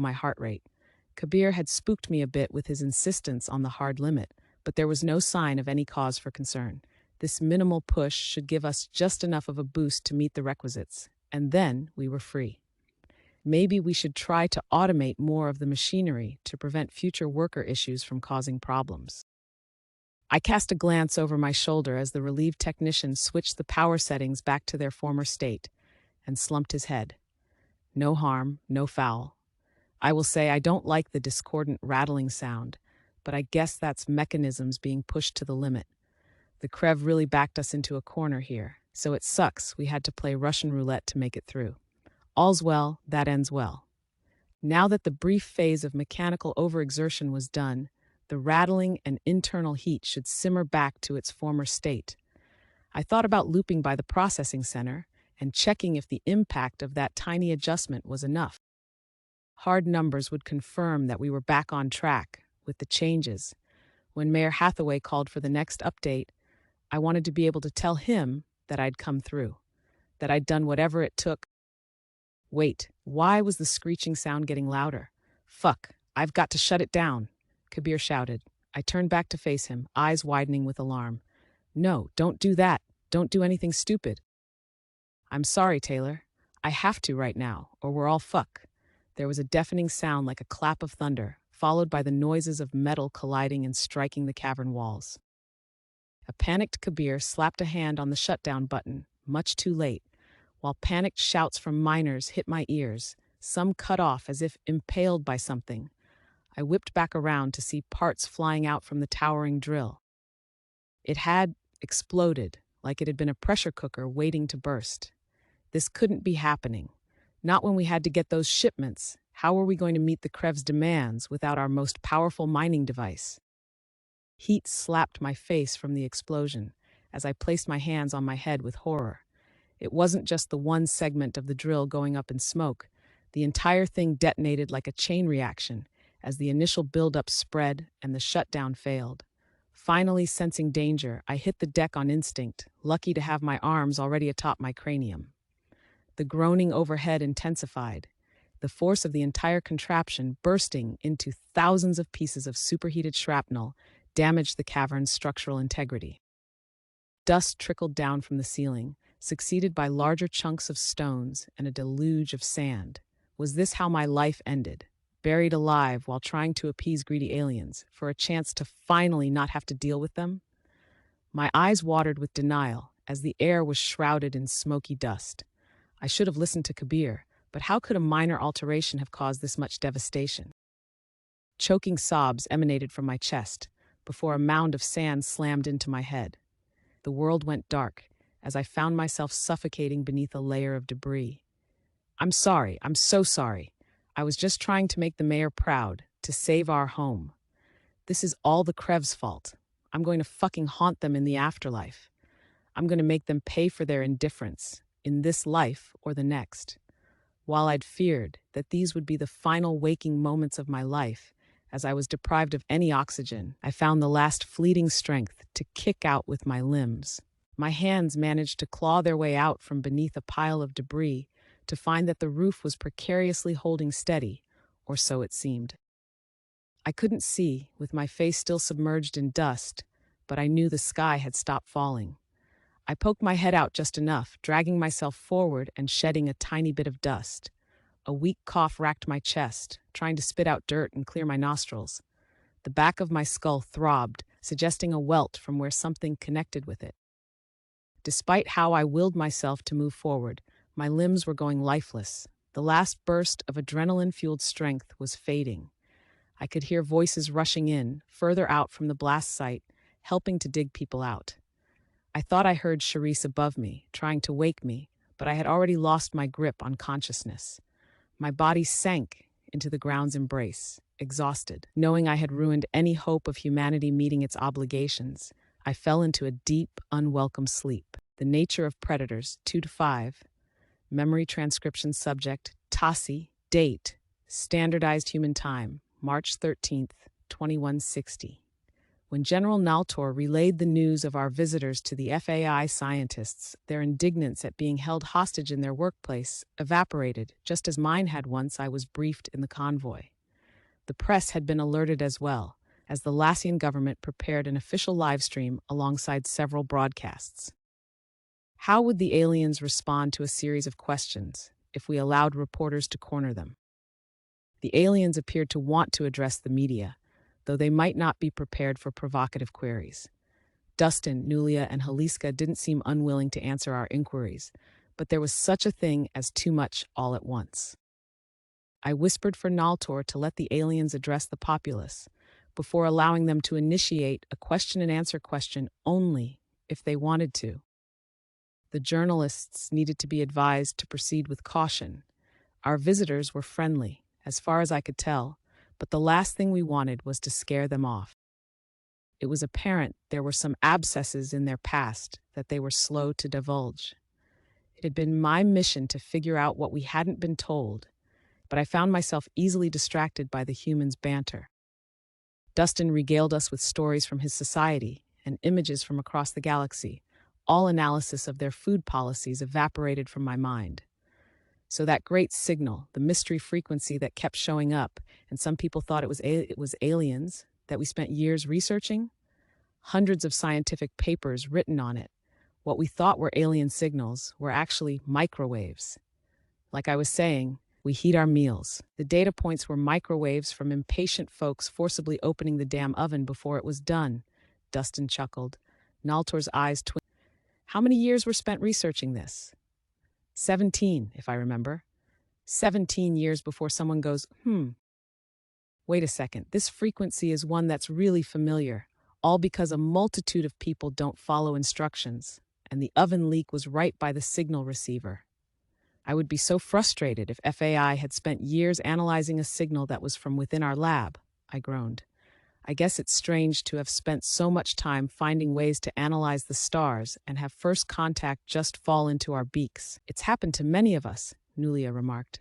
my heart rate. Kabir had spooked me a bit with his insistence on the hard limit, but there was no sign of any cause for concern. This minimal push should give us just enough of a boost to meet the requisites, and then we were free. Maybe we should try to automate more of the machinery to prevent future worker issues from causing problems. I cast a glance over my shoulder as the relieved technician switched the power settings back to their former state and slumped his head. No harm, no foul. I will say I don't like the discordant rattling sound, but I guess that's mechanisms being pushed to the limit. The Krev really backed us into a corner here, so it sucks we had to play Russian roulette to make it through. All's well, that ends well. Now that the brief phase of mechanical overexertion was done, the rattling and internal heat should simmer back to its former state. I thought about looping by the processing center and checking if the impact of that tiny adjustment was enough. Hard numbers would confirm that we were back on track with the changes. When Mayor Hathaway called for the next update, I wanted to be able to tell him that I'd come through, that I'd done whatever it took. Wait, why was the screeching sound getting louder? Fuck, I've got to shut it down, Kabir shouted. I turned back to face him, eyes widening with alarm. No, don't do that. Don't do anything stupid. I'm sorry, Taylor. I have to right now, or we're all fuck. There was a deafening sound like a clap of thunder, followed by the noises of metal colliding and striking the cavern walls. A panicked Kabir slapped a hand on the shutdown button, much too late, while panicked shouts from miners hit my ears, some cut off as if impaled by something. I whipped back around to see parts flying out from the towering drill. It had exploded, like it had been a pressure cooker waiting to burst. This couldn't be happening. Not when we had to get those shipments. How were we going to meet the Krev's demands without our most powerful mining device? Heat slapped my face from the explosion as I placed my hands on my head with horror. It wasn't just the one segment of the drill going up in smoke. The entire thing detonated like a chain reaction as the initial buildup spread and the shutdown failed. Finally sensing danger, I hit the deck on instinct, lucky to have my arms already atop my cranium. The groaning overhead intensified, the force of the entire contraption bursting into thousands of pieces of superheated shrapnel damaged the cavern's structural integrity. Dust trickled down from the ceiling, succeeded by larger chunks of stones and a deluge of sand. Was this how my life ended? Buried alive while trying to appease greedy aliens for a chance to finally not have to deal with them? My eyes watered with denial as the air was shrouded in smoky dust. I should have listened to Kabir, but how could a minor alteration have caused this much devastation? Choking sobs emanated from my chest before a mound of sand slammed into my head. The world went dark as I found myself suffocating beneath a layer of debris. I'm sorry, I'm so sorry. I was just trying to make the mayor proud, to save our home. This is all the Krev's fault. I'm going to fucking haunt them in the afterlife. I'm going to make them pay for their indifference, in this life or the next. While I'd feared that these would be the final waking moments of my life, as I was deprived of any oxygen, I found the last fleeting strength to kick out with my limbs. My hands managed to claw their way out from beneath a pile of debris to find that the roof was precariously holding steady, or so it seemed. I couldn't see, with my face still submerged in dust, but I knew the sky had stopped falling. I poked my head out just enough, dragging myself forward and shedding a tiny bit of dust. A weak cough racked my chest, trying to spit out dirt and clear my nostrils. The back of my skull throbbed, suggesting a welt from where something connected with it. Despite how I willed myself to move forward, my limbs were going lifeless. The last burst of adrenaline-fueled strength was fading. I could hear voices rushing in, further out from the blast site, helping to dig people out. I thought I heard Charisse above me, trying to wake me, but I had already lost my grip on consciousness. My body sank into the ground's embrace, exhausted. Knowing I had ruined any hope of humanity meeting its obligations, I fell into a deep, unwelcome sleep. The nature of predators, 2 to 5. Memory transcription subject, Tassi. Date, standardized human time, March 13th, 2160. When General Naltor relayed the news of our visitors to the FAI scientists, their indignance at being held hostage in their workplace evaporated, just as mine had once I was briefed in the convoy. The press had been alerted as well, as the Lassian government prepared an official live stream alongside several broadcasts. How would the aliens respond to a series of questions if we allowed reporters to corner them? The aliens appeared to want to address the media, though they might not be prepared for provocative queries. Dustin, Nulia, and Haliska didn't seem unwilling to answer our inquiries, but there was such a thing as too much all at once. I whispered for Naltor to let the aliens address the populace, before allowing them to initiate a question-and-answer question only if they wanted to. The journalists needed to be advised to proceed with caution. Our visitors were friendly, as far as I could tell, but the last thing we wanted was to scare them off. It was apparent there were some abscesses in their past that they were slow to divulge. It had been my mission to figure out what we hadn't been told, but I found myself easily distracted by the humans' banter. Dustin regaled us with stories from his society and images from across the galaxy. All analysis of their food policies evaporated from my mind. So that great signal, the mystery frequency that kept showing up, and some people thought it was aliens that we spent years researching, hundreds of scientific papers written on it. What we thought were alien signals were actually microwaves. Like I was saying, we heat our meals. The data points were microwaves from impatient folks forcibly opening the damn oven before it was done. Dustin chuckled. Naltor's eyes twinkled. How many years were spent researching this? 17, if I remember. 17 years before someone goes, wait a second, this frequency is one that's really familiar, all because a multitude of people don't follow instructions, and the oven leak was right by the signal receiver. I would be so frustrated if FAI had spent years analyzing a signal that was from within our lab, I groaned. I guess it's strange to have spent so much time finding ways to analyze the stars and have first contact just fall into our beaks. It's happened to many of us, Nulia remarked.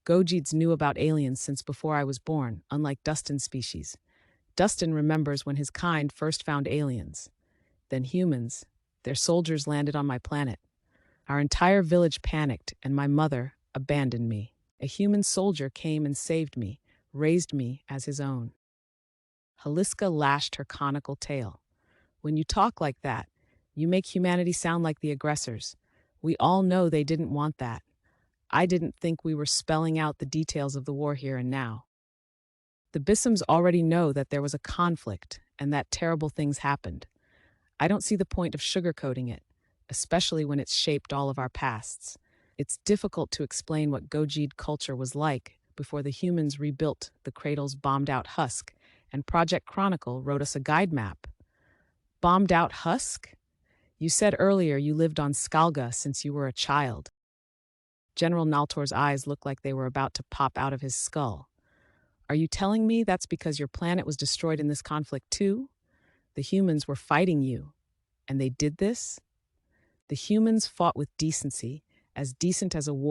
Gojids knew about aliens since before I was born, unlike Dustin's species. Dustin remembers when his kind first found aliens. Then humans. Their soldiers landed on my planet. Our entire village panicked, and my mother abandoned me. A human soldier came and saved me, raised me as his own. Haliska lashed her conical tail. When you talk like that, you make humanity sound like the aggressors. We all know they didn't want that. I didn't think we were spelling out the details of the war here and now. The Bissams already know that there was a conflict and that terrible things happened. I don't see the point of sugarcoating it, especially when it's shaped all of our pasts. It's difficult to explain what Gojid culture was like before the humans rebuilt the cradle's bombed-out husk, and Project Chronicle wrote us a guide map. Bombed-out husk? You said earlier you lived on Skalga since you were a child. General Naltor's eyes looked like they were about to pop out of his skull. Are you telling me that's because your planet was destroyed in this conflict too? The humans were fighting you, and they did this? The humans fought with decency, as decent as a war